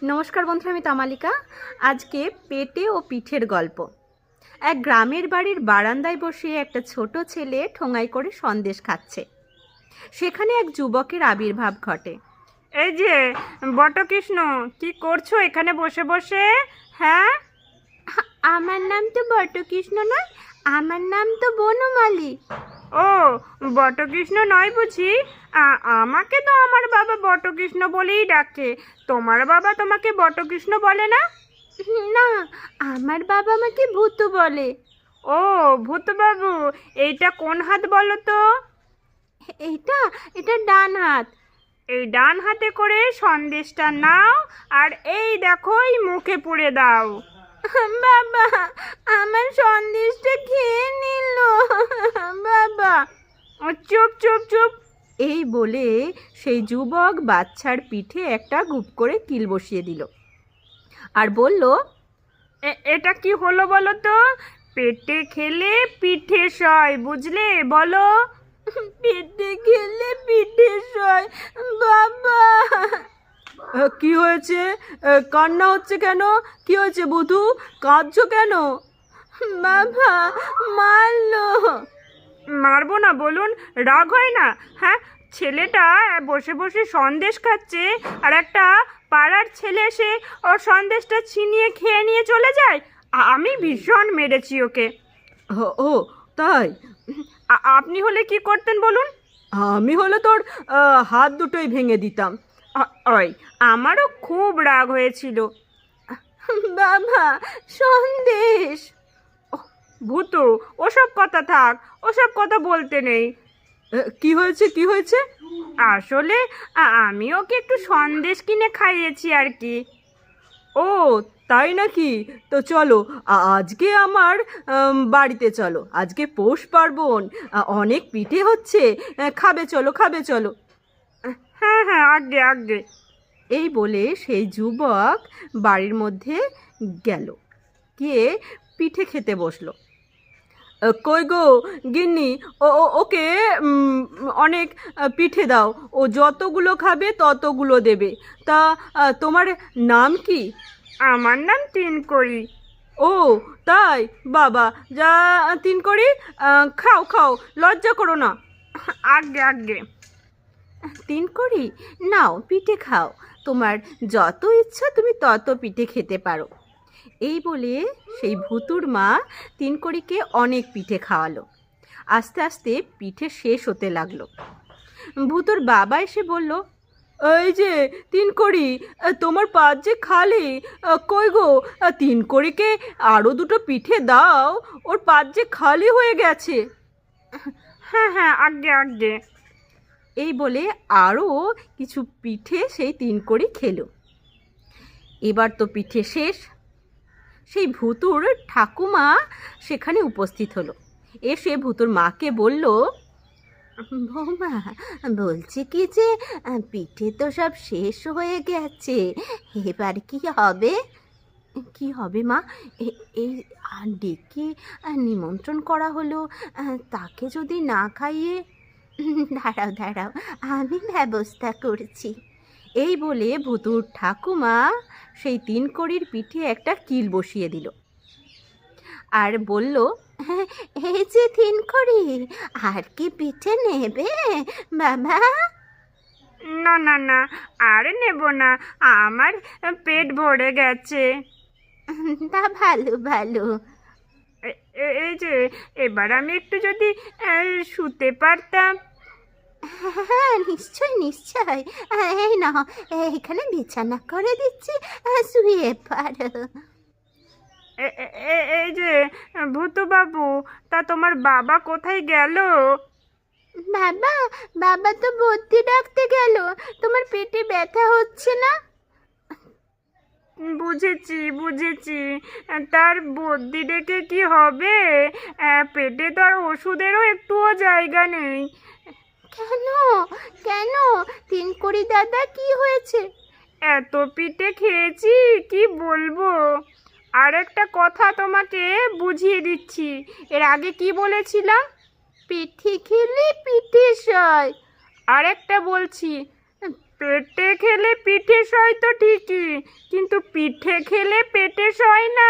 নমস্কার বন্ধুরা, আমি তামালিকা। আজকে পেটে ও পিঠের গল্প। এক গ্রামের বাড়ির বারান্দায় বসে একটা ছোট ছেলে ঠোঙায় করে সন্দেশ খাচ্ছে। সেখানে এক যুবকের আবির্ভাব ঘটে। এই যে বটকৃষ্ণ, কি করছো এখানে বসে বসে? হ্যাঁ, আমার নাম তো বটকৃষ্ণ নয়, আমার নাম তো বনমালী। ও বটকৃষ্ণ নয় বুঝি? আমাকে তো আমার বাবা বটকৃষ্ণ বলেই ডাকে। তোমার বাবা তোমাকে বটকৃষ্ণ বলে না? না, আমার বাবা আমাকে ভূতু বলে। ও ভূতবাবু, এইটা কোন হাত বলো তো? এটা এটা ডান হাত। এই ডান হাতে করে সন্দেশটা নাও, আর এই দেখো এই মুখে পুরে দাও। বাবা, আমার সন্দেশটা খেয়ে নিল বাবা। চুপ চুপ চুপ। এই বলে সেই যুবক বাচ্চার পিঠে একটা গুপ করে কিল বসিয়ে দিল আর বলল, এটা কি হলো বলো তো? পেটে খেলে পিঠে সয়, বুঝলে? বলো। পেটে খেলে পিঠে সয় বাবা। কি হয়েছে? কান্না হচ্ছে কেন? কি হয়েছে বুধু? কাঁদছো কেন? বাবা মারলো। মারবো না বলুন? রাগ হয় না? হ্যাঁ, ছেলেটা বসে বসে সন্দেশ খাচ্ছে, আর একটা পাড়ার ছেলে এসে ওর সন্দেশটা ছিনিয়ে খেয়ে নিয়ে চলে যায়। আমি ভীষণ মেরেছি ওকে। ও তাই? আপনি হলে কি করতেন বলুন? আমি হলে তোর হাত দুটোই ভেঙে দিতাম। ওই আমারও খুব রাগ হয়েছিল। বাবা, সন্দেশ। ভূতু, ওসব কথা থাক, ওসব কথা বলতে নেই। কি হয়েছে, কি হয়েছে? আসলে আমি ওকে একটু সন্দেশ কিনে খাইয়েছি আর কি। ও তাই নাকি? তো চলো, আজকে আমার বাড়িতে চলো। আজকে পৌষ পার্বণ, অনেক পিঠে হচ্ছে, খাবে চলো, খাবে চলো। হ্যাঁ হ্যাঁ, আগে আগে। এই বলে সেই যুবক বাড়ির মধ্যে গেল, গিয়ে পিঠে খেতে বসলো। কই গো গিন্নি, ওকে অনেক পিঠে দাও। ও যতগুলো খাবে ততগুলো দেবে। তা তোমার নাম কি? আমার নাম তিনকড়ি। ও তাই? বাবা, যা তিন করি, খাও খাও, লজ্জা করো না। আগে আগে। তিন করি, নাও পিঠে খাও। তোমার যত ইচ্ছা তুমি তত পিঠে খেতে পারো। এই বলে সেই ভুতুর মা তিনকড়িকে অনেক পিঠে খাওয়ালো। আস্তে আস্তে পিঠে শেষ হতে লাগলো। ভুতুর বাবা এসে বলল, এই যে তিনকড়ি, তোমার পাত যে খালি। কই গো, তিনকড়িকে আরও দুটো পিঠে দাও, ওর পাত যে খালি হয়ে গেছে। হ্যাঁ হ্যাঁ, আগে আগে। এই বলে আরও কিছু পিঠে সেই তিনকড়ি খেলো। এবার তো পিঠে শেষ। সেই ভুতুর ঠাকুমা সেখানে উপস্থিত হলো। এসে ভুতুর মাকে বলল, বৌমা, বলছি কি যে পিঠে তো সব শেষ হয়ে গেছে, এবার কি হবে? কি হবে মা? এই ডেকে নিমন্ত্রণ করা হলো, তাকে যদি না খাইয়ে। দাঁড়াও দাঁড়াও, আমি ব্যবস্থা করছি। এই বলে ভুতুর ঠাকুমা সেই তিনকড়ির পিঠে একটা কিল বসিয়ে দিল আর বলল, এই যে তিনকড়ি, আর কি পিঠে নেবে বাবা? না না না, আর নেব না, আমার পেট ভরে গেছে। তা ভালো ভালো। এই যে এবার আমি একটু যদি শুতে পারতাম। হ্যাঁ, নিশ্চয় নিশ্চয়। এই নাও, এখানে বিছানা করে দিচ্ছি, শুয়ে পারো। এই যে ভূতু বাবু, তা তোমার বাবা কোথায় গেল? বাবা, বাবা তো ভর্তি ডাকতে গেল। তোমার পেটে ব্যথা হচ্ছে না? বুঝেছি বুঝেছি, তার বদ্যি ডেকে কি হবে? পেটে তো আর ওষুধেরও একটুও জায়গা নেই। কেন কেন তিনকড়ি দাদা, কি হয়েছে? এত পিঠে খেয়েছি কি বলবো। আর একটা কথা তোমাকে বুঝিয়ে দিচ্ছি। এর আগে কি বলেছিলাম? পিঠে খেলে পিঠে সয়। আর একটা বলছি, পেটে খেলে পিঠে সয় তো ঠিকই, কিন্তু পিঠে খেলে পেটে সয় না।